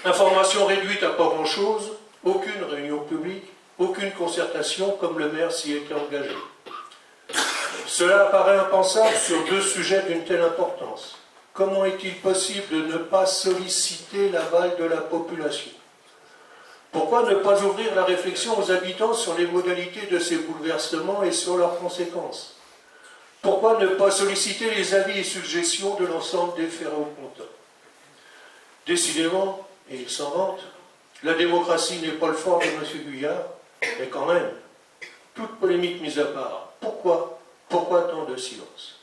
Information réduite à pas grand-chose, aucune réunion publique, aucune concertation comme le maire s'y était engagé. Cela apparaît impensable sur deux sujets d'une telle importance. Comment est-il possible de ne pas solliciter l'aval de la population? Pourquoi ne pas ouvrir la réflexion aux habitants sur les modalités de ces bouleversements et sur leurs conséquences? Pourquoi ne pas solliciter les avis et suggestions de l'ensemble des ferro-compteurs? Décidément, et il s'en vante, la démocratie n'est pas le fort de M. Guyard, mais quand même, toute polémique mise à part, pourquoi tant de silence?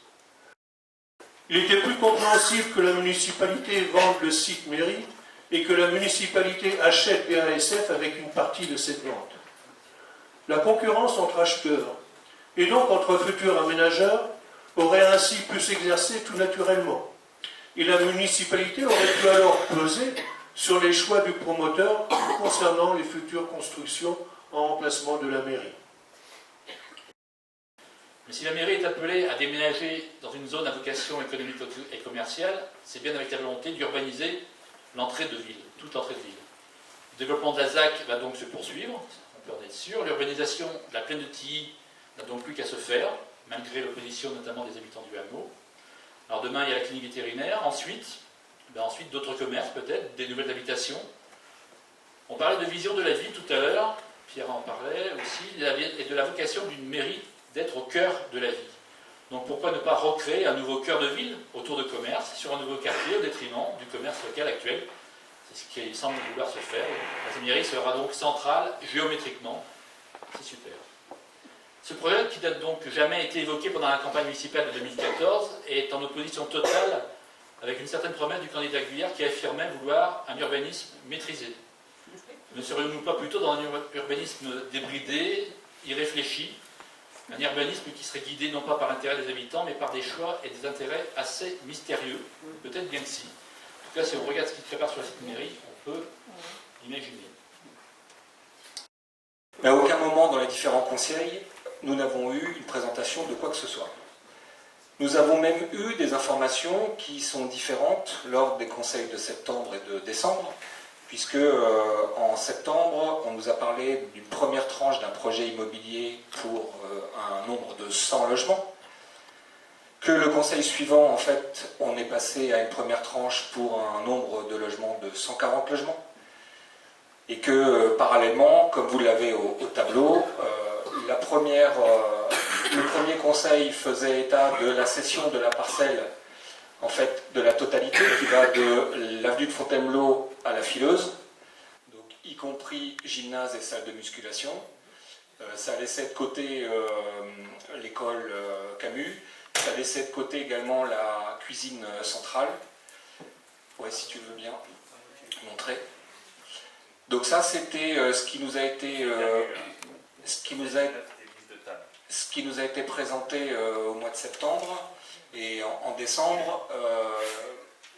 Il était plus compréhensible que la municipalité vende le site mairie et que la municipalité achète BASF avec une partie de cette vente. La concurrence entre acheteurs et donc entre futurs aménageurs aurait ainsi pu s'exercer tout naturellement. Et la municipalité aurait pu alors peser sur les choix du promoteur concernant les futures constructions en remplacement de la mairie. Mais si la mairie est appelée à déménager dans une zone à vocation économique et commerciale, c'est bien avec la volonté d'urbaniser l'entrée de ville, toute l'entrée de ville. Le développement de la ZAC va donc se poursuivre, on peut en être sûr. L'urbanisation de la plaine de Tilly n'a donc plus qu'à se faire, malgré l'opposition notamment des habitants du hameau. Alors demain, il y a la clinique vétérinaire, ensuite d'autres commerces peut-être, des nouvelles habitations. On parlait de vision de la ville tout à l'heure, Pierre en parlait aussi, et de la vocation d'une mairie d'être au cœur de la ville. Donc pourquoi ne pas recréer un nouveau cœur de ville autour de commerce, sur un nouveau quartier, au détriment du commerce local actuel? C'est ce qui semble vouloir se faire. La mairie sera donc centrale géométriquement. C'est super. Ce projet, qui n'a donc jamais été évoqué pendant la campagne municipale de 2014, est en opposition totale avec une certaine promesse du candidat Guyard qui affirmait vouloir un urbanisme maîtrisé. Ne serions-nous pas plutôt dans un urbanisme débridé, irréfléchi, un urbanisme qui serait guidé non pas par l'intérêt des habitants, mais par des choix et des intérêts assez mystérieux? Peut-être bien que si. En tout cas, si on regarde ce qui se prépare sur la site mairie, on peut imaginer. Mais à aucun moment dans les différents conseils, nous n'avons eu une présentation de quoi que ce soit. Nous avons même eu des informations qui sont différentes lors des conseils de septembre et de décembre, puisque en septembre, on nous a parlé d'une première tranche d'un projet immobilier pour un nombre de 100 logements, que le conseil suivant, en fait, on est passé à une première tranche pour un nombre de logements de 140 logements, et que parallèlement, comme vous l'avez au tableau, le premier conseil faisait état de la cession de la parcelle, en fait, de la totalité, qui va de l'avenue de Fontainebleau à la Fileuse, donc y compris gymnase et salle de musculation. Ça laissait de côté l'école Camus, ça laissait de côté également la cuisine centrale. Ouais, si tu veux bien montrer. Donc ça, c'était ce qui nous a été présenté au mois de septembre. Et en décembre,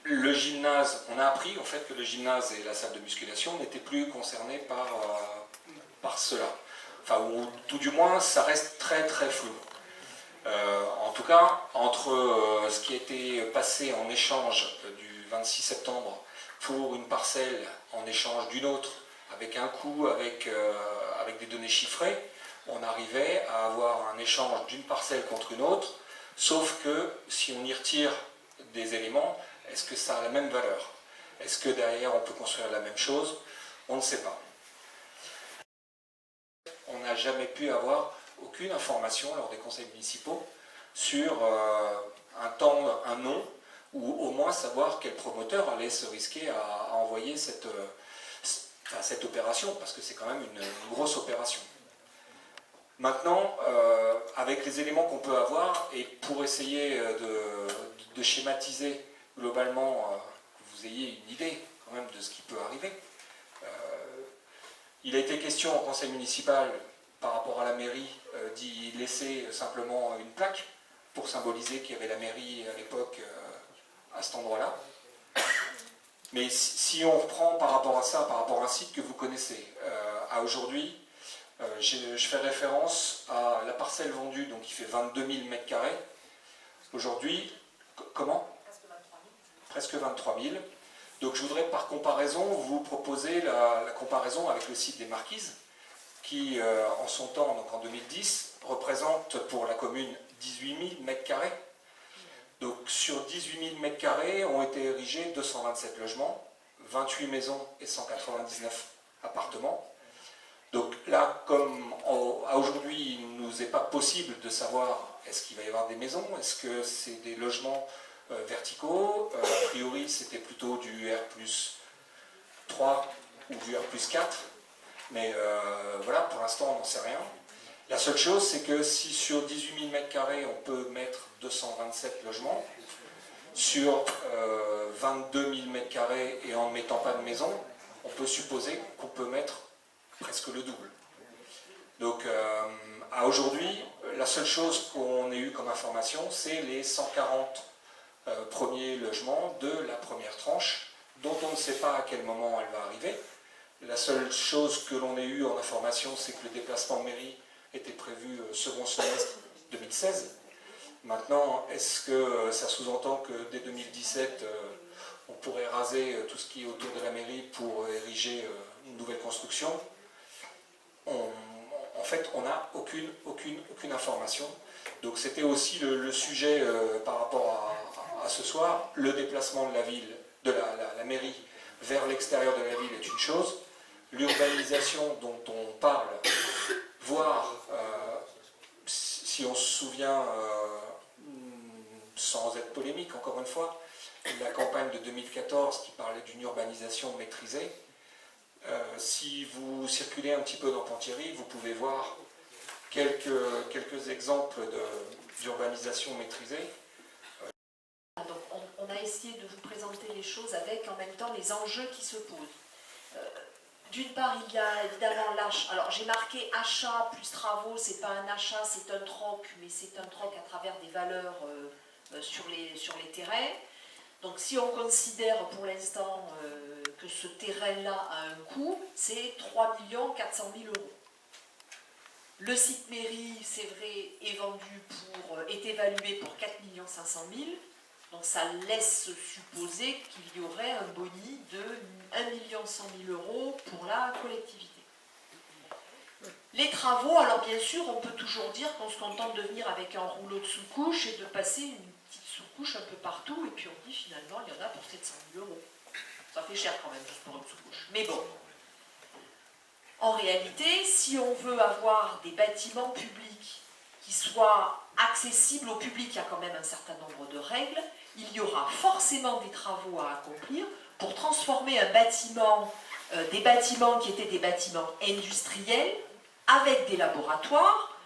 le gymnase, on a appris en fait que le gymnase et la salle de musculation n'étaient plus concernés par cela. Enfin, ou tout du moins, ça reste très très flou. En tout cas, entre ce qui a été passé en échange du 26 septembre pour une parcelle en échange d'une autre, avec un coût, avec des données chiffrées, on arrivait à avoir un échange d'une parcelle contre une autre, sauf que si on y retire des éléments, est-ce que ça a la même valeur? Est-ce que derrière on peut construire la même chose? On ne sait pas. On n'a jamais pu avoir aucune information lors des conseils municipaux sur un temps, un nom, ou au moins savoir quel promoteur allait se risquer à envoyer cette opération, parce que c'est quand même une grosse opération. Maintenant, avec les éléments qu'on peut avoir, et pour essayer de schématiser globalement, que vous ayez une idée quand même de ce qui peut arriver, il a été question au conseil municipal, par rapport à la mairie, d'y laisser simplement une plaque pour symboliser qu'il y avait la mairie à l'époque à cet endroit-là. Mais si on reprend par rapport à ça, par rapport à un site que vous connaissez, à aujourd'hui, je fais référence à la parcelle vendue, donc qui fait 22 000 m². Aujourd'hui, comment ? Presque 23 000. Donc je voudrais par comparaison vous proposer la comparaison avec le site des Marquises, qui en son temps, donc en 2010, représente pour la commune 18 000 m². Donc sur 18 000 m² ont été érigés 227 logements, 28 maisons et 199 appartements. Donc là, comme à aujourd'hui, il ne nous est pas possible de savoir est-ce qu'il va y avoir des maisons, est-ce que c'est des logements verticaux, a priori c'était plutôt du R+3 ou du R+4, mais voilà, pour l'instant on n'en sait rien. La seule chose, c'est que si sur 18 000 m² on peut mettre 227 logements, sur 22 000 m² et en ne mettant pas de maison, on peut supposer qu'on peut mettre presque le double. Donc à aujourd'hui, la seule chose qu'on ait eu comme information, c'est les 140 premiers logements de la première tranche, dont on ne sait pas à quel moment elle va arriver. La seule chose que l'on ait eu en information, c'est que le déplacement mairie était prévu second semestre 2016. Maintenant, est-ce que ça sous-entend que dès 2017, on pourrait raser tout ce qui est autour de la mairie pour ériger une nouvelle construction? En fait, on n'a aucune information. Donc c'était aussi le sujet par rapport à ce soir. Le déplacement de la ville, de la mairie vers l'extérieur de la ville est une chose. L'urbanisation dont on parle, voire, si on se souvient, sans être polémique encore une fois, la campagne de 2014 qui parlait d'une urbanisation maîtrisée. Si vous circulez un petit peu dans Ponthierry, vous pouvez voir quelques exemples d'urbanisation maîtrisée. Donc on a essayé de vous présenter les choses avec en même temps les enjeux qui se posent. D'une part, il y a évidemment l'achat. Alors j'ai marqué achat plus travaux, c'est pas un achat, c'est un troc, mais c'est un troc à travers des valeurs sur les terrains. Donc si on considère pour l'instant que ce terrain-là a un coût, c'est 3 400 000 €. Le site mairie, c'est vrai, est évalué pour 4 500 000 €. Donc ça laisse supposer qu'il y aurait un boni de 1 100 000 € pour la collectivité. Les travaux, alors bien sûr, on peut toujours dire qu'on se contente de venir avec un rouleau de sous-couche et de passer une petite sous-couche un peu partout, et puis on dit finalement il y en a pour 700 000 €. Ça fait cher quand même, juste pour une sous-couche. Mais bon, en réalité, si on veut avoir des bâtiments publics qui soient accessibles au public, il y a quand même un certain nombre de règles, il y aura forcément des travaux à accomplir pour transformer un bâtiment, des bâtiments qui étaient des bâtiments industriels, avec des laboratoires.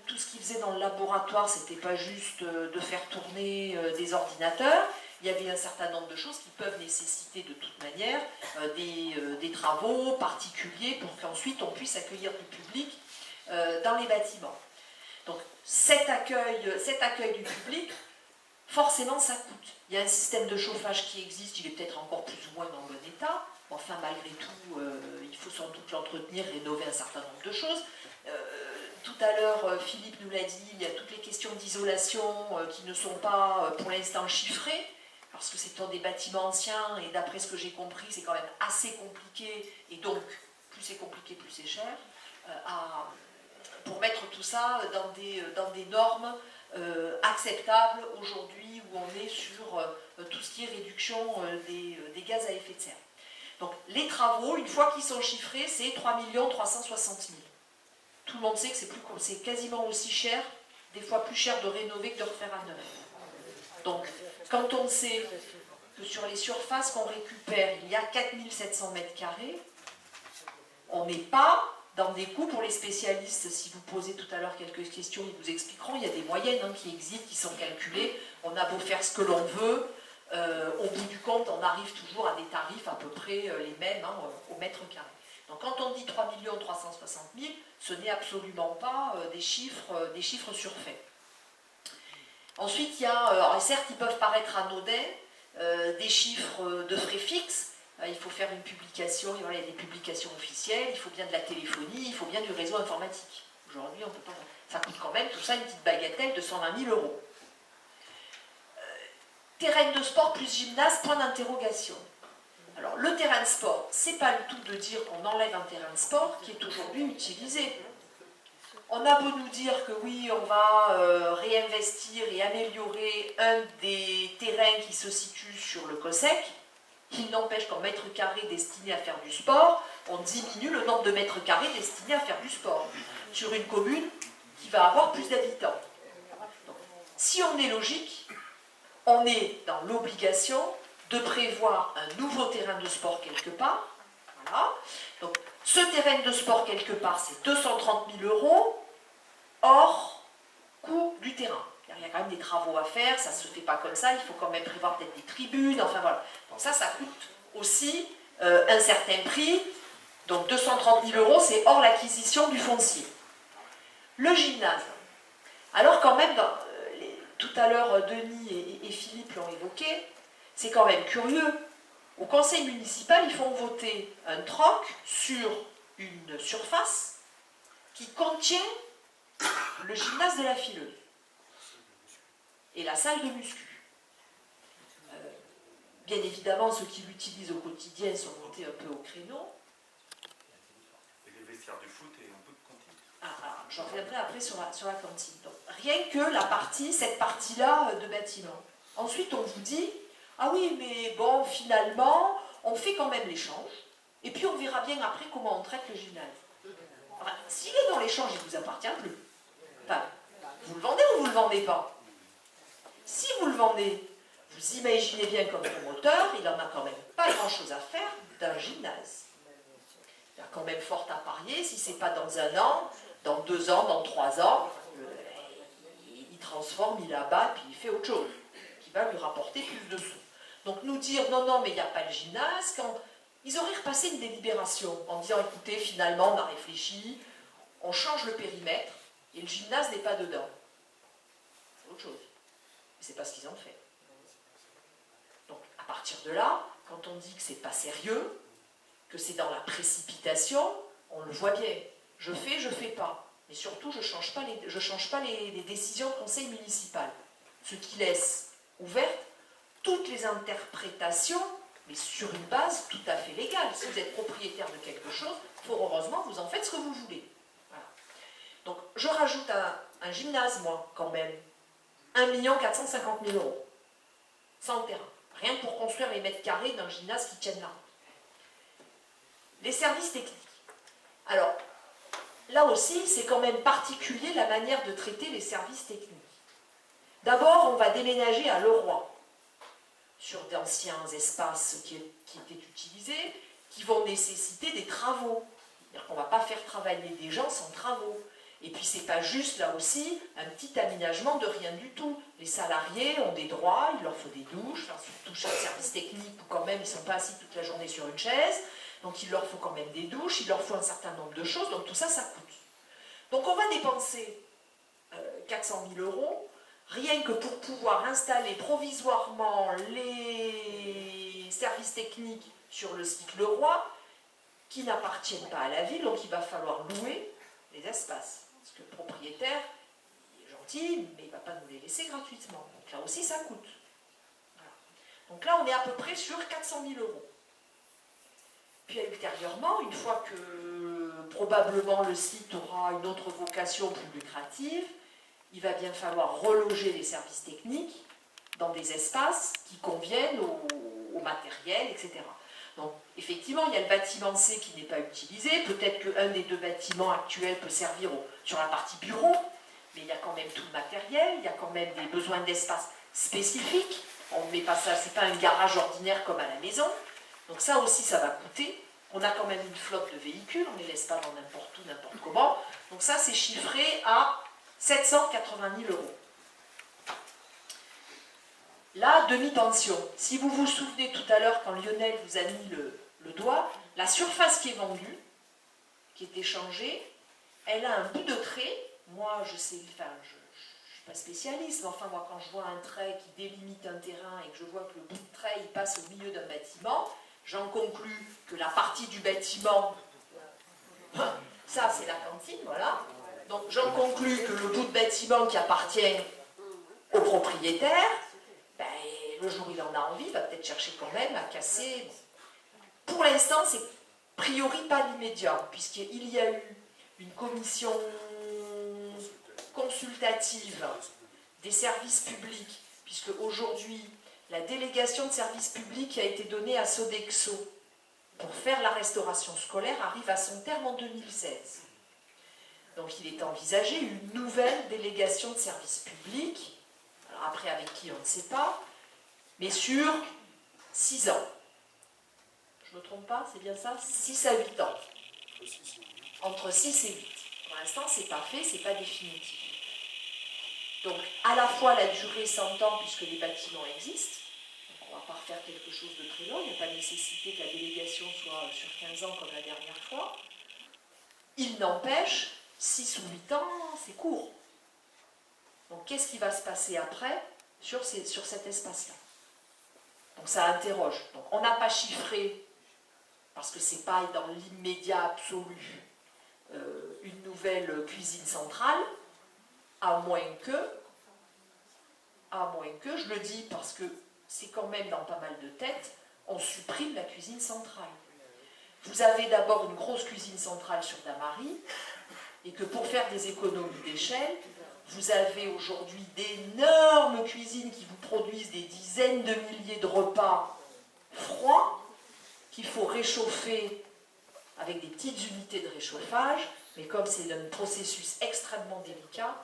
Tout ce qu'ils faisaient dans le laboratoire, c'était pas juste de faire tourner des ordinateurs. Il y avait un certain nombre de choses qui peuvent nécessiter de toute manière des travaux particuliers pour qu'ensuite on puisse accueillir du public dans les bâtiments. Donc cet accueil du public, forcément ça coûte. Il y a un système de chauffage qui existe, il est peut-être encore plus ou moins en bon état. Enfin, malgré tout, il faut sans doute l'entretenir, rénover un certain nombre de choses. Tout à l'heure, Philippe nous l'a dit, il y a toutes les questions d'isolation qui ne sont pas pour l'instant chiffrées, parce que c'est dans des bâtiments anciens, et d'après ce que j'ai compris, c'est quand même assez compliqué, et donc, plus c'est compliqué, plus c'est cher, pour mettre tout ça dans des normes acceptables aujourd'hui, où on est sur tout ce qui est réduction des gaz à effet de serre. Donc les travaux, une fois qu'ils sont chiffrés, c'est 3 360 000. Tout le monde sait que c'est quasiment aussi cher, des fois plus cher de rénover que de refaire à neuf. Donc quand on sait que sur les surfaces qu'on récupère, il y a 4 700 m², on n'est pas dans des coûts pour les spécialistes. Si vous posez tout à l'heure quelques questions, ils vous expliqueront, il y a des moyennes qui existent, qui sont calculées. On a beau faire ce que l'on veut, au bout du compte, on arrive toujours à des tarifs à peu près les mêmes au mètre carré. Donc quand on dit 3 360 000, ce n'est absolument pas des chiffres surfaits. Ensuite, il y a, alors certes, ils peuvent paraître anodins, des chiffres de frais fixes. Il faut faire une publication, il y a des publications officielles, il faut bien de la téléphonie, il faut bien du réseau informatique. Aujourd'hui, on peut pas. Ça coûte quand même tout ça une petite bagatelle de 120 000 €. Terrain de sport plus gymnase, point d'interrogation. Alors, le terrain de sport, c'est pas du tout de dire qu'on enlève un terrain de sport qui est aujourd'hui utilisé. On a beau nous dire que oui, on va réinvestir et améliorer un des terrains qui se situe sur le COSEC, il n'empêche qu'en mètres carrés destinés à faire du sport, on diminue le nombre de mètres carrés destinés à faire du sport sur une commune qui va avoir plus d'habitants. Donc, si on est logique, on est dans l'obligation de prévoir un nouveau terrain de sport quelque part. Voilà. Donc, ce terrain de sport quelque part, c'est 230 000 € hors coût du terrain. Il y a quand même des travaux à faire, ça ne se fait pas comme ça, il faut quand même prévoir peut-être des tribunes, enfin voilà. Donc ça coûte aussi un certain prix. Donc 230 000 €, c'est hors l'acquisition du foncier. Le gymnase. Alors quand même, tout à l'heure Denis et Philippe l'ont évoqué, c'est quand même curieux. Au conseil municipal, ils font voter un troc sur une surface qui contient le gymnase de la Fileuse et la salle de muscu. Bien évidemment, ceux qui l'utilisent au quotidien sont montés un peu au créneau. Et les vestiaires du foot et un peu de cantine. J'en reviendrai après sur la cantine. Donc, rien que cette partie-là de bâtiment. Ensuite, on vous dit, ah oui, mais bon, finalement, on fait quand même l'échange, et puis on verra bien après comment on traite le gymnase. Enfin, s'il est dans l'échange, il ne vous appartient plus. Enfin, vous le vendez ou vous ne le vendez pas? Si vous le vendez, vous imaginez bien comme promoteur, il n'en a quand même pas grand-chose à faire d'un gymnase. Il y a quand même fort à parier, si ce n'est pas dans 1 an, dans 2 ans, dans 3 ans, il transforme, il abat, puis il fait autre chose, qui va lui rapporter plus de sous. Donc nous dire, non, mais il n'y a pas de gymnase, quand ils auraient repassé une délibération en disant, écoutez, finalement, on a réfléchi, on change le périmètre, et le gymnase n'est pas dedans. C'est autre chose. Mais c'est pas ce qu'ils ont fait. Donc, à partir de là, quand on dit que c'est pas sérieux, que c'est dans la précipitation, on le voit bien. Je fais pas. Mais surtout, je change pas les décisions de conseil municipal. Ce qui laisse ouvertes toutes les interprétations, mais sur une base tout à fait légale. Si vous êtes propriétaire de quelque chose, fort heureusement, vous en faites ce que vous voulez. Voilà. Donc, je rajoute un gymnase, moi, quand même. 1 450 000 €. Sans le terrain. Rien que pour construire les mètres carrés d'un gymnase qui tienne là. Les services techniques. Alors, là aussi, c'est quand même particulier la manière de traiter les services techniques. D'abord, on va déménager à Leroy, sur d'anciens espaces qui étaient utilisés, qui vont nécessiter des travaux. C'est-à-dire qu'on ne va pas faire travailler des gens sans travaux. Et puis, ce n'est pas juste, là aussi, un petit aménagement de rien du tout. Les salariés ont des droits, il leur faut des douches, enfin, surtout chez le service technique, où quand même, ils ne sont pas assis toute la journée sur une chaise. Donc, il leur faut quand même des douches, il leur faut un certain nombre de choses. Donc, tout ça, ça coûte. Donc, on va dépenser 400 000 € rien que pour pouvoir installer provisoirement les services techniques sur le site Leroy, qui n'appartiennent pas à la ville, donc il va falloir louer les espaces. Parce que le propriétaire, il est gentil, mais il ne va pas nous les laisser gratuitement. Donc là aussi, ça coûte. Voilà. Donc là, on est à peu près sur 400 000 €. Puis ultérieurement, une fois que probablement le site aura une autre vocation plus lucrative, il va bien falloir reloger les services techniques dans des espaces qui conviennent au matériel, etc. Donc, effectivement, il y a le bâtiment C qui n'est pas utilisé. Peut-être qu'un des 2 bâtiments actuels peut servir sur la partie bureau, mais il y a quand même tout le matériel, il y a quand même des besoins d'espace spécifiques. On ne met pas ça, c'est pas un garage ordinaire comme à la maison. Donc ça aussi, ça va coûter. On a quand même une flotte de véhicules, on ne les laisse pas dans n'importe où, n'importe comment. Donc ça, c'est chiffré à 780 000 €. La demi-pension. Si vous vous souvenez tout à l'heure, quand Lionel vous a mis le doigt, la surface qui est vendue, qui est échangée, elle a un bout de trait. Moi, je sais, enfin, je ne suis pas spécialiste, mais enfin, moi, quand je vois un trait qui délimite un terrain et que je vois que le bout de trait, il passe au milieu d'un bâtiment, j'en conclus que la partie du bâtiment, ça, c'est la cantine, voilà. Donc, j'en conclus que le bout de bâtiment qui appartient au propriétaire, ben, le jour où il en a envie, il va peut-être chercher quand même à casser. Pour l'instant, c'est a priori pas l'immédiat, puisqu'il y a eu une commission consultative des services publics, puisque aujourd'hui, la délégation de services publics a été donnée à Sodexo pour faire la restauration scolaire arrive à son terme en 2016. Donc il est envisagé une nouvelle délégation de services publics, alors après avec qui on ne sait pas, mais sur 6 ans. Je ne me trompe pas, c'est bien ça? 6 à 8 ans. Entre 6 et 8. Pour l'instant, c'est pas fait, c'est pas définitif. Donc, à la fois la durée s'entend puisque les bâtiments existent. Donc, on ne va pas refaire quelque chose de très long. Il n'y a pas nécessité que la délégation soit sur 15 ans comme la dernière fois. Il n'empêche, 6 ou 8 ans, c'est court. Donc, qu'est-ce qui va se passer après sur cet espace-là? Donc, ça interroge. Donc, on n'a pas chiffré, parce que ce n'est pas dans l'immédiat absolu, une nouvelle cuisine centrale, à moins que, je le dis parce que c'est quand même dans pas mal de têtes, on supprime la cuisine centrale. Vous avez d'abord une grosse cuisine centrale sur Damary, et que pour faire des économies d'échelle, vous avez aujourd'hui d'énormes cuisines qui vous produisent des dizaines de milliers de repas froids, qu'il faut réchauffer avec des petites unités de réchauffage, mais comme c'est un processus extrêmement délicat,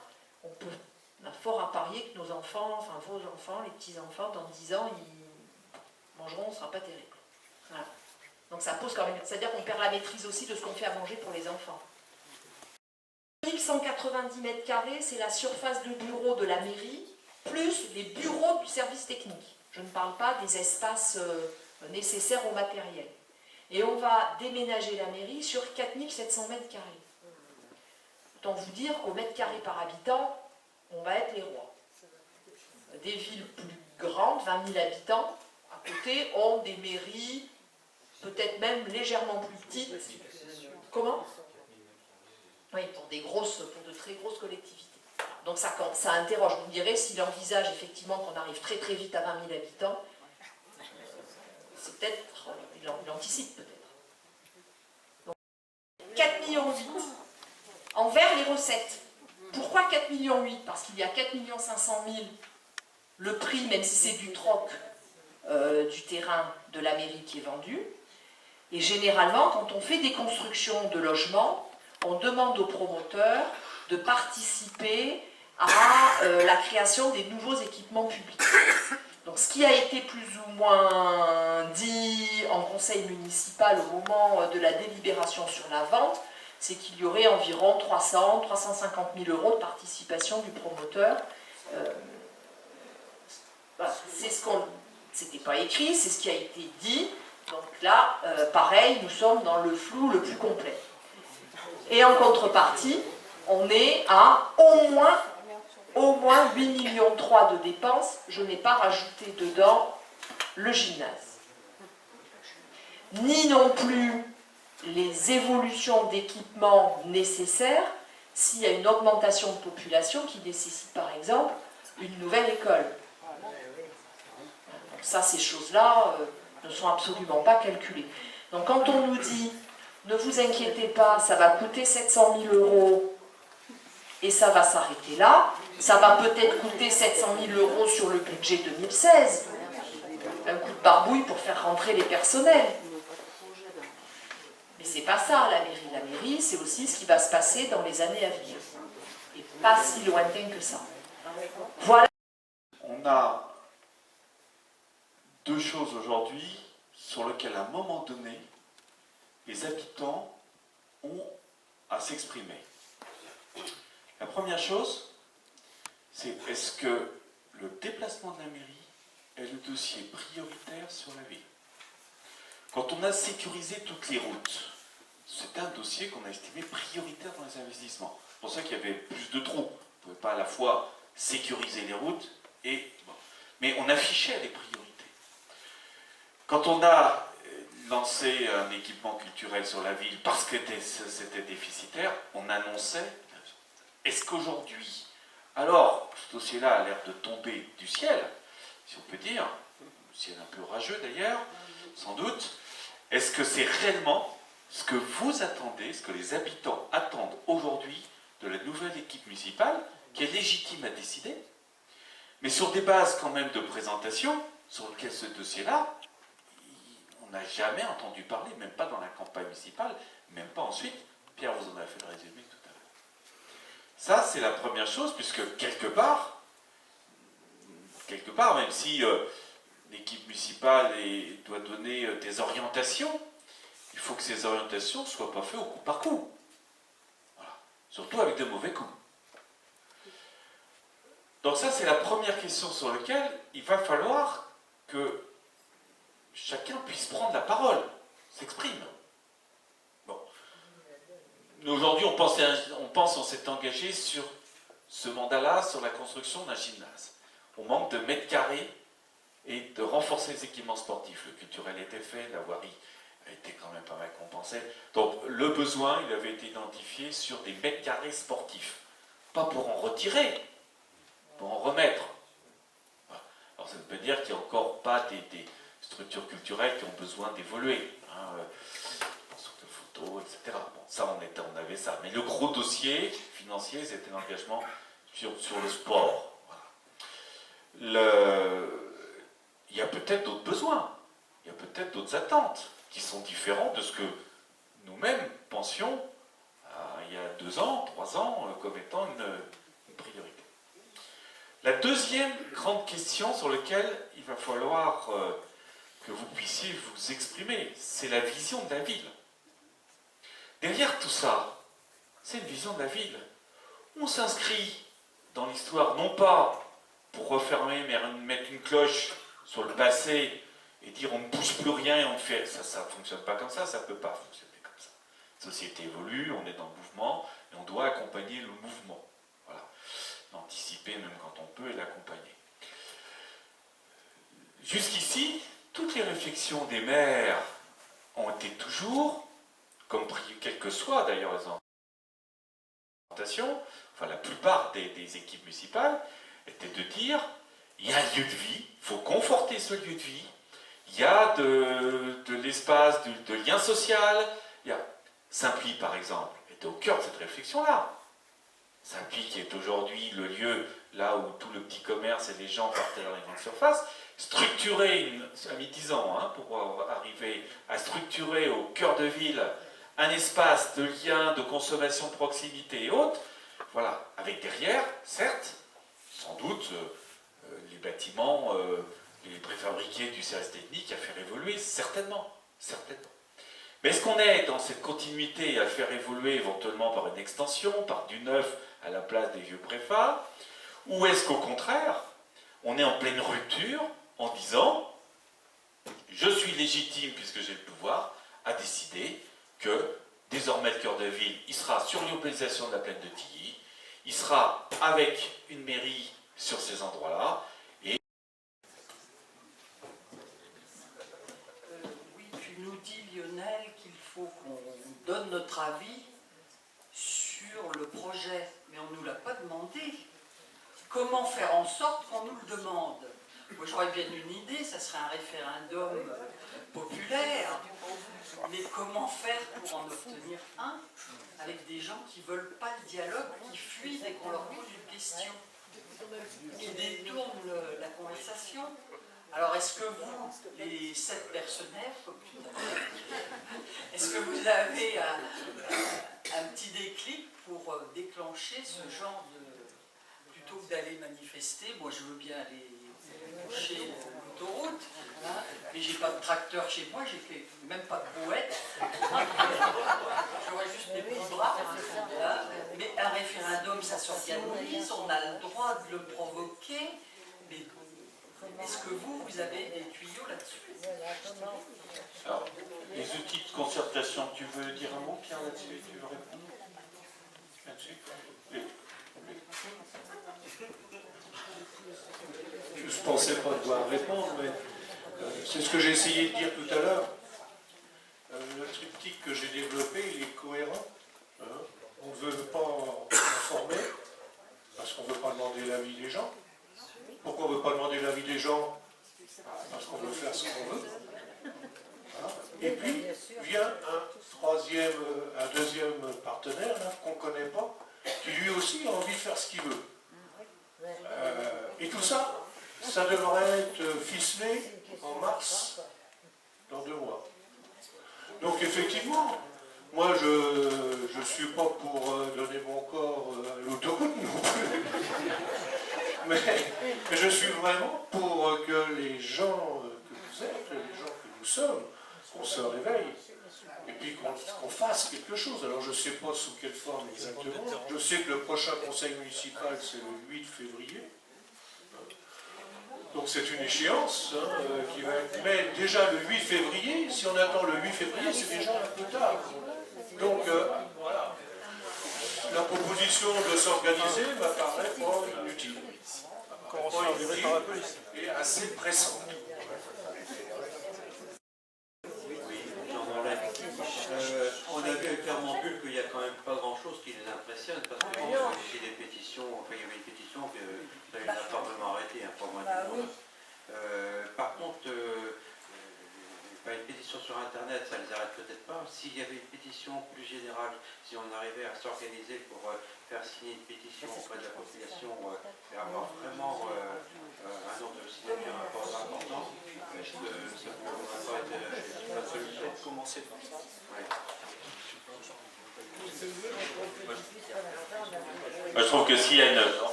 on a fort à parier que nos enfants, enfin vos enfants, les petits-enfants, dans 10 ans, ils mangeront, ce ne sera pas terrible. Voilà. Donc ça pose quand même, c'est-à-dire qu'on perd la maîtrise aussi de ce qu'on fait à manger pour les enfants. 1190 mètres carrés, c'est la surface de bureau de la mairie, plus les bureaux du service technique. Je ne parle pas des espaces nécessaires au matériel. Et on va déménager la mairie sur 4700 mètres carrés. Autant vous dire qu'au mètre carré par habitant, on va être les rois. Des villes plus grandes, 20 000 habitants, à côté, ont des mairies peut-être même légèrement plus petites. Comment? Oui, pour de très grosses collectivités. Donc ça interroge. Vous me direz, s'il envisage effectivement qu'on arrive très très vite à 20 000 habitants, c'est peut-être, il anticipe peut-être. Donc, 4,8 millions envers les recettes. Pourquoi 4,8 millions? Parce qu'il y a 4 500 000 le prix, même si c'est du troc, du terrain de la mairie qui est vendu. Et généralement, quand on fait des constructions de logements, on demande aux promoteurs de participer à la création des nouveaux équipements publics. Donc ce qui a été plus ou moins dit en conseil municipal au moment de la délibération sur la vente, c'est qu'il y aurait environ 350 000 euros de participation du promoteur. Voilà, c'était pas écrit, c'est ce qui a été dit. Donc là, pareil, nous sommes dans le flou le plus complet. Et en contrepartie, on est à au moins 8,3 millions de dépenses. Je n'ai pas rajouté dedans le gymnase. Ni non plus les évolutions d'équipements nécessaires s'il y a une augmentation de population qui nécessite par exemple une nouvelle école. Donc ça, ces choses-là ne sont absolument pas calculées. Donc quand on nous dit ne vous inquiétez pas, ça va coûter 700 000 euros et ça va s'arrêter là. Ça va peut-être coûter 700 000 euros sur le budget 2016. Un coup de barbouille pour faire rentrer les personnels. Mais c'est pas ça la mairie. La mairie, c'est aussi ce qui va se passer dans les années à venir. Et pas si lointain que ça. Voilà. On a deux choses aujourd'hui sur lesquelles, à un moment donné, les habitants ont à s'exprimer. La première chose, c'est est-ce que le déplacement de la mairie est le dossier prioritaire sur la ville? Quand on a sécurisé toutes les routes, c'est un dossier qu'on a estimé prioritaire dans les investissements. C'est pour ça qu'il y avait plus de trous. On ne pouvait pas à la fois sécuriser les routes et... Bon. Mais on affichait les priorités. Quand on a lancé un équipement culturel sur la ville parce que c'était déficitaire, on annonçait... Est-ce qu'aujourd'hui, alors, ce dossier-là a l'air de tomber du ciel, si on peut dire, ciel un peu orageux d'ailleurs, sans doute, Est-ce que c'est réellement ce que vous attendez, ce que les habitants attendent aujourd'hui de la nouvelle équipe municipale, qui est légitime à décider, mais sur des bases quand même de présentation, sur lequel ce dossier-là, on n'a jamais entendu parler, même pas dans la campagne municipale, même pas ensuite. Pierre, vous en avez fait le résumé tout à l'heure. Ça, c'est la première chose, puisque quelque part, même si l'équipe municipale doit donner des orientations, il faut que ces orientations ne soient pas faites au coup par coup. Voilà. Surtout avec de mauvais coups. Donc ça, c'est la première question sur laquelle il va falloir que chacun puisse prendre la parole, s'exprime. Bon. Aujourd'hui, on s'est engagé sur ce mandat-là, sur la construction d'un gymnase. On manque de mètres carrés et de renforcer les équipements sportifs. Le culturel était fait, la voirie a été quand même pas mal compensée. Donc le besoin, il avait été identifié sur des mètres carrés sportifs. Pas pour en retirer, pour en remettre. Voilà. Alors ça ne veut pas dire qu'il n'y a encore pas des structures culturelles qui ont besoin d'évoluer. De photos, etc. Bon, ça, on avait ça. Mais le gros dossier financier, c'était l'engagement sur le sport. Voilà. Il y a peut-être d'autres besoins, il y a peut-être d'autres attentes qui sont différentes de ce que nous-mêmes pensions il y a 2 ans, 3 ans, comme étant une priorité. La deuxième grande question sur laquelle il va falloir que vous puissiez vous exprimer, c'est la vision de la ville. Derrière tout ça, c'est une vision de la ville. On s'inscrit dans l'histoire, non pas pour refermer, mais mettre une cloche sur le passé et dire on ne bouge plus rien et on fait. Ça ne fonctionne pas comme ça, ça ne peut pas fonctionner comme ça. La société évolue, on est dans le mouvement et on doit accompagner le mouvement. Voilà. L'anticiper même quand on peut et l'accompagner. Jusqu'ici, toutes les réflexions des maires ont été toujours, comme quelles que soient d'ailleurs les orientations, enfin la plupart des équipes municipales, étaient de dire il y a un lieu de vie, il faut conforter ce lieu de vie, il y a de l'espace, de lien social. Saint-Ply, par exemple, était au cœur de cette réflexion-là. Saint-Ply, qui est aujourd'hui le lieu là où tout le petit commerce et les gens partaient dans les grandes surfaces, structurer, ça a mis 10 ans pour arriver à structurer au cœur de ville un espace de lien, de consommation de proximité et autres, voilà, avec derrière, certes, sans doute, les bâtiments, les préfabriqués du service technique à faire évoluer, certainement. Mais est-ce qu'on est dans cette continuité à faire évoluer éventuellement par une extension, par du neuf à la place des vieux préfats, ou est-ce qu'au contraire, on est en pleine rupture en disant je suis légitime, puisque j'ai le pouvoir, à décider que désormais le cœur de ville, il sera sur l'urbanisation de la plaine de Tilly, il sera avec une mairie sur ces endroits-là. Oui, tu nous dis, Lionel, qu'il faut qu'on donne notre avis sur le projet, mais on ne nous l'a pas demandé. Comment faire en sorte qu'on nous le demande? Moi, j'aurais bien une idée, ça serait un référendum populaire, mais comment faire pour en obtenir un avec des gens qui ne veulent pas le dialogue, qui fuient dès qu'on leur pose une question, qui détournent la conversation? Alors, est-ce que vous, les 7 personnaires, comme tout à l'heure, est-ce que vous avez un petit déclic pour déclencher ce genre de... Plutôt que d'aller manifester, moi je veux bien aller boucher l'autoroute, mais j'ai pas de tracteur chez moi, j'ai même pas de brouette. J'aurais juste des petits bras. Mais un référendum, ça s'organise, on a le droit de le provoquer, mais est-ce que vous avez des tuyaux là-dessus? Alors, les outils de concertation, tu veux dire un mot, Pierre, là-dessus? Tu veux répondre là-dessus? Je ne pensais pas devoir répondre, mais c'est ce que j'ai essayé de dire tout à l'heure. Le triptyque que j'ai développé, il est cohérent. On ne veut pas informer, parce qu'on ne veut pas demander l'avis des gens. Pourquoi on ne veut pas demander l'avis des gens? Parce qu'on veut faire ce qu'on veut. Voilà. Et puis, un deuxième partenaire là, qu'on ne connaît pas, qui lui aussi a envie de faire ce qu'il veut. Et tout ça, ça devrait être ficelé en mars, dans 2 mois. Donc effectivement, moi je ne suis pas pour donner mon corps à l'autoroute non plus. Mais je suis vraiment pour que les gens que vous êtes, les gens que nous sommes, qu'on se réveille et puis qu'on fasse quelque chose. Alors je ne sais pas sous quelle forme exactement. Je sais que le prochain conseil municipal c'est le 8 février. Donc c'est une échéance qui va être... Mais déjà le 8 février, si on attend le 8 février, c'est déjà un peu tard. Donc voilà. La proposition de s'organiser m'apparaît pas inutile. Et assez pressante. On a vu avec Clermont-Bulle qu'il n'y a quand même pas grand-chose qui les impressionne, parce que c'est des pétitions, enfin il y avait une pétition que ça n'a pas vraiment arrêté, pas moins de monde. Par contre, une pétition sur Internet, ça ne les arrête peut-être pas. S'il y avait une pétition plus générale, si on arrivait à s'organiser pour faire signer une pétition auprès de la population et avoir vraiment un nombre de signatures important, est-ce que ça ne pourrait pas être la solution? Commencer par ça. Ouais. Moi, je trouve que s'il y a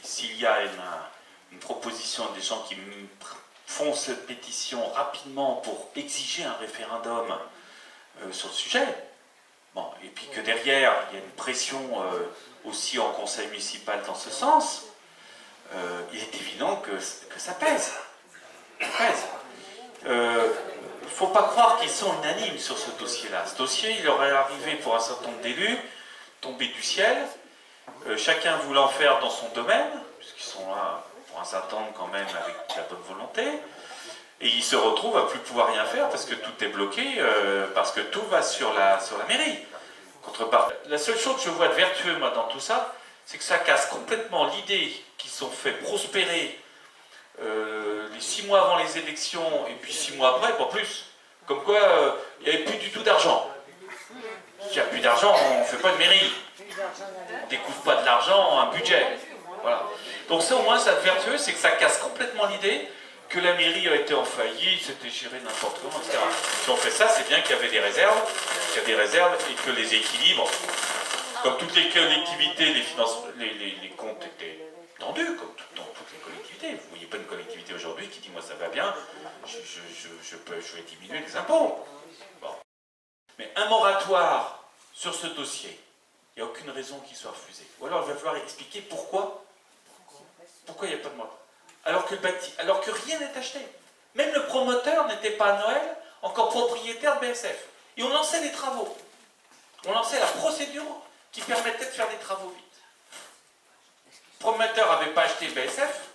s'il y a une proposition des gens qui font cette pétition rapidement pour exiger un référendum sur le sujet, bon, et puis que derrière il y a une pression aussi en conseil municipal dans ce sens, il est évident que ça pèse. Ça pèse. Il ne faut pas croire qu'ils sont unanimes sur ce dossier-là. Ce dossier, il aurait arrivé pour un certain nombre d'élus, tombé du ciel, chacun voulant faire dans son domaine, puisqu'ils sont là pour un certain nombre quand même avec la bonne volonté, et ils se retrouvent à plus pouvoir rien faire parce que tout est bloqué, parce que tout va sur la mairie. Contrepartie. La seule chose que je vois de vertueux moi dans tout ça, c'est que ça casse complètement l'idée qu'ils sont fait prospérer les 6 mois avant les élections et puis 6 mois après, pas plus. Comme quoi, il n'y avait plus du tout d'argent. S'il n'y a plus d'argent, on ne fait pas de mairie. On ne découvre pas de l'argent, un budget. Voilà. Donc ça au moins, ça de vertueux, c'est que ça casse complètement l'idée que la mairie a été en faillite, c'était géré n'importe comment, etc. Si on fait ça, c'est bien qu'il y avait des réserves, et que les équilibres, comme toutes les collectivités, les comptes étaient tendus, comme dans toutes les collectivités. Vous ne voyez pas une collectivité aujourd'hui qui dit moi ça va bien, je vais diminuer les impôts. Bon. Mais un moratoire sur ce dossier, il n'y a aucune raison qu'il soit refusé. Ou alors il va falloir expliquer pourquoi il n'y a pas de moratoire. Alors que rien n'est acheté. Même le promoteur n'était pas à Noël encore propriétaire de BSF. Et on lançait les travaux. On lançait la procédure qui permettait de faire des travaux vite. Le promoteur n'avait pas acheté BSF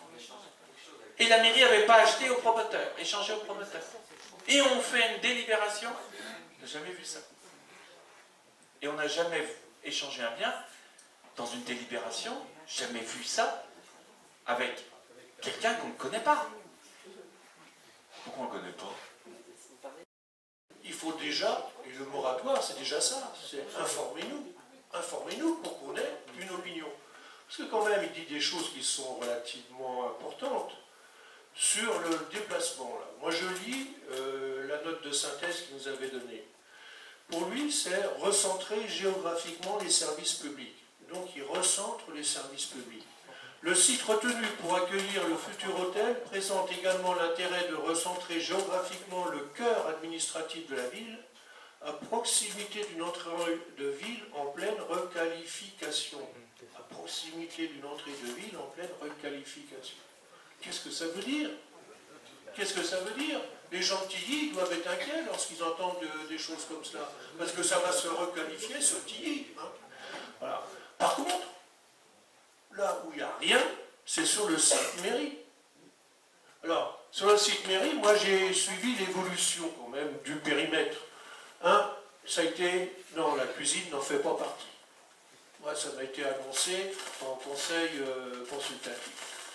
et la mairie n'avait pas acheté au promoteur, échangé au promoteur. Et on fait une délibération. On n'a jamais vu ça. Et on n'a jamais échangé un bien dans une délibération, jamais vu ça avec quelqu'un qu'on ne connaît pas. Pourquoi on ne le connaît pas? Il faut déjà, et le moratoire c'est déjà ça, c'est informez-nous. Informez-nous pour qu'on ait une opinion. Parce que quand même il dit des choses qui sont relativement importantes sur le déplacement. Là. Moi je lis la note de synthèse qu'il nous avait donnée. Pour lui c'est recentrer géographiquement les services publics. Donc il recentre les services publics. Le site retenu pour accueillir le futur hôtel présente également l'intérêt de recentrer géographiquement le cœur administratif de la ville à proximité d'une entrée de ville en pleine requalification. À proximité d'une entrée de ville en pleine requalification. Qu'est-ce que ça veut dire? Qu'est-ce que ça veut dire? Les gens de Tilly doivent être inquiets lorsqu'ils entendent des choses comme cela, parce que ça va se requalifier sur Tilly. Hein. Voilà. Par contre, là où il n'y a rien, c'est sur le site mairie. Alors, sur le site mairie, moi j'ai suivi l'évolution quand même du périmètre. Ça a été, non, la cuisine n'en fait pas partie. Moi, ça m'a été annoncé en conseil consultatif.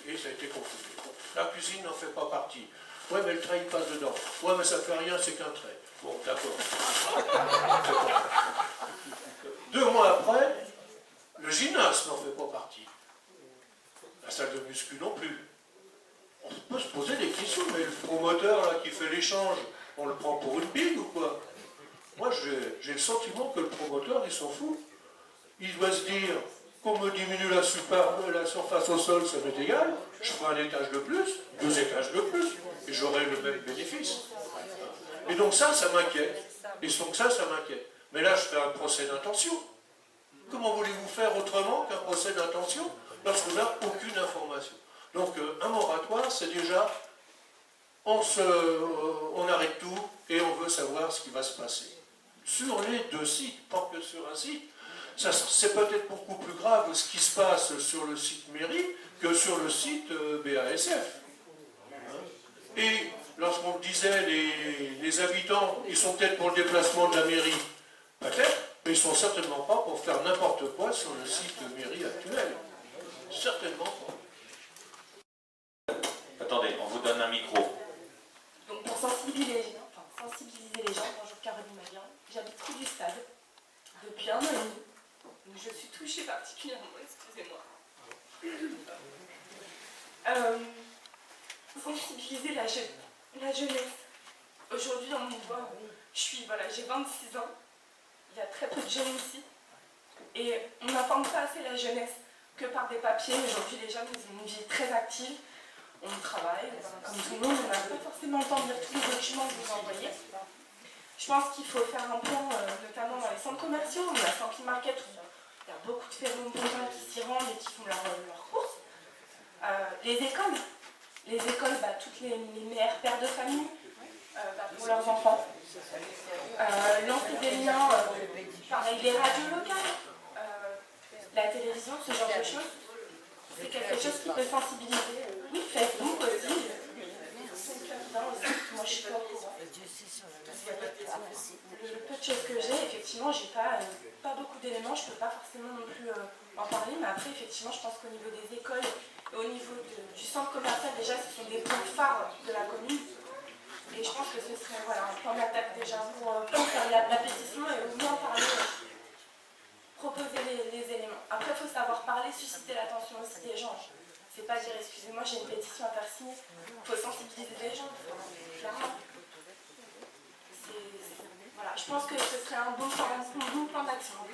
Et ça a été confirmé. La cuisine n'en fait pas partie. Ouais, mais le trait il passe dedans. Ouais, mais ça fait rien, c'est qu'un trait. Bon, d'accord. 2 mois après, le gymnase n'en fait pas partie. La salle de muscu non plus. On peut se poser des questions, mais le promoteur là, qui fait l'échange, on le prend pour une bille ou quoi? Moi, j'ai le sentiment que le promoteur, il s'en fout. Il doit se dire, qu'on me diminue la surface au sol, ça m'est égal. Je ferai un étage de plus, 2 étages de plus, et j'aurai le même bénéfice. Et donc ça m'inquiète. Et donc ça m'inquiète. Mais là, je fais un procès d'intention. Comment voulez-vous faire autrement qu'un procès d'intention lorsqu'on n'a aucune information? Donc un moratoire, c'est déjà, on arrête tout et on veut savoir ce qui va se passer. Sur les 2 sites, pas que sur un site. C'est peut-être beaucoup plus grave ce qui se passe sur le site mairie que sur le site BASF. Et lorsqu'on disait les habitants, ils sont peut-être pour le déplacement de la mairie, peut-être, mais ils ne sont certainement pas pour faire n'importe quoi sur le site mairie actuel. Certainement pas. Attendez, on vous donne un micro. Donc pour sensibiliser les gens, bonjour Caroline Maguin, j'habite rue du Stade depuis 1 an et demi. Donc je suis touchée particulièrement, excusez-moi. Sensibiliser la jeunesse. Aujourd'hui dans mon voix, j'ai 26 ans, il y a très peu de jeunes ici. Et on n'informe pas assez la jeunesse que par des papiers. Aujourd'hui les jeunes ils ont une vie très active. On travaille, comme tout le monde, on n'a pas forcément le temps de lire tous les documents que vous envoyez. Je pense qu'il faut faire un plan, notamment dans les centres commerciaux, on a Saint-Cloud Market, où il y a beaucoup de fermes qui s'y rendent et qui font leurs courses. Les écoles, toutes les mères, pères de famille, pour leurs enfants. Lancer des liens, pareil, les radios locales, la télévision, ce genre de choses. C'est quelque chose qui peut sensibiliser. Oui, Facebook aussi. Moi, je suis pas au courant. Le peu de choses que j'ai, effectivement, j'ai pas beaucoup d'éléments. Je peux pas forcément non plus en parler. Mais après, effectivement, je pense qu'au niveau des écoles et au niveau du centre commercial, déjà, ce sont des points phares de la commune. Et je pense que ce serait un point d'attaque déjà pour faire la pétition et au moins parler. Proposer les éléments. Après, il faut savoir parler, susciter l'attention aussi des gens. C'est pas dire, excusez-moi, j'ai une pétition à faire signer. Il faut sensibiliser les gens, clairement. Je pense que ce serait un bon plan d'action.